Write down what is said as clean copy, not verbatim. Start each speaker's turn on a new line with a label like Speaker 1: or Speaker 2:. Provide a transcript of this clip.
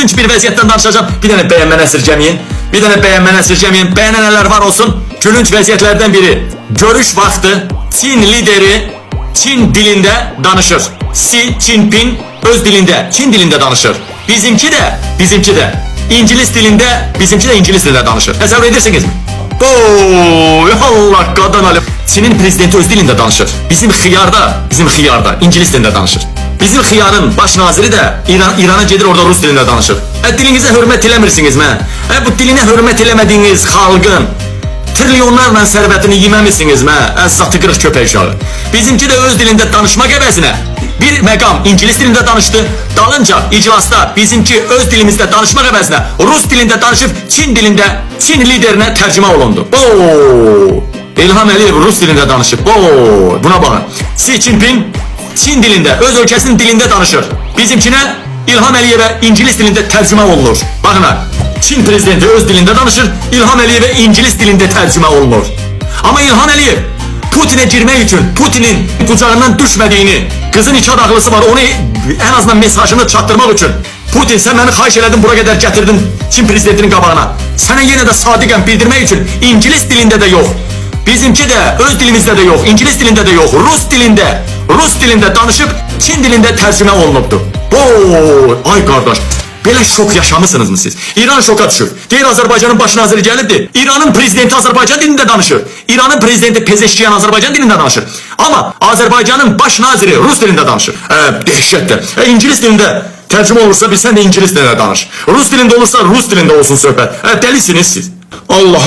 Speaker 1: gülünç bir vəziyyətdən danışacağım. Bir dənə bəyənməni əsirgəməyin. Bir dənə bəyənməni əsirgəməyin. Bəyənənlər var olsun. Gülünç vəziyyətlərdən biri. Görüş vaxtı Çin lideri Çin dilində danışır. Xi Jinping öz dilində, Çin dilində danışır. Bizimki də İngilis dilində, bizimki də İngilis dilində danışır. Təsəvvür edirsinizmi? Oy, Allah qadan alim. Çinin prezidenti öz dilində danışır. Bizim xiyarda İngilis dilində danışır. Bizim xiyarın baş naziri də İrana gedir, orada Rus dilində danışır. Dilinizə hörmət eləmirsiniz mə? Bu dilinə hörmət eləmədiyiniz xalqın trilyonlarla sərvətini yeməmişsiniz mə? Satı qırıq köpək uşağı. Bizimki də öz dilində danışmaq əvəzinə bir məqam İngilis dilində danışdı. Dalınca iclasda bizimki öz dilimizdə danışmaq əvəzinə Rus dilində danışıb Çin dilində Çin liderinə tərcümə olundu. İlham Əliyev Rus dilində danışıb. Buna baxın. Xi Jinping Çin dilində, öz ölkəsinin dilində danışır. Bizimkinə İlham Əliyevə İngilis dilində tərcümə olunur. Baxın, Çin prezidenti öz dilində danışır, İlham Əliyevə İngilis dilində tərcümə olunur. Amma İlham Əliyev Putin'e girmək üçün, Putin'in qucağından düşmədiyini, qızın iki adaqlısı var, onu en azından mesajını çatdırmaq üçün, Putin sen beni xahiş elədin, bura qədər gətirdin Çin prezidentinin qabağına. Sənə yenə də sadiqəm bildirmək üçün İngilis dilində də yox. Bizimki də öz dilimizdə də yox, İngilis dilində də yox, Rus dilində danışıb Çin dilində tərcümə olunubdur. Ay qardaş, belə şok yaşamısınız mı siz? İran şoka düşür. Deyir Azərbaycanın baş naziri gəlibdir. İranın prezidenti Azərbaycan dilində danışır. İranın prezidenti Pezeşkiyan Azərbaycan dilində danışır. Amma Azərbaycanın baş naziri Rus dilində danışır. Dəhşətdir. İngilis dilində tərcümə olursa sən də İngilis dilində danış. Rus dilində olursa Rus dilində olsun söhbət. Dəlisiniz siz. Allah.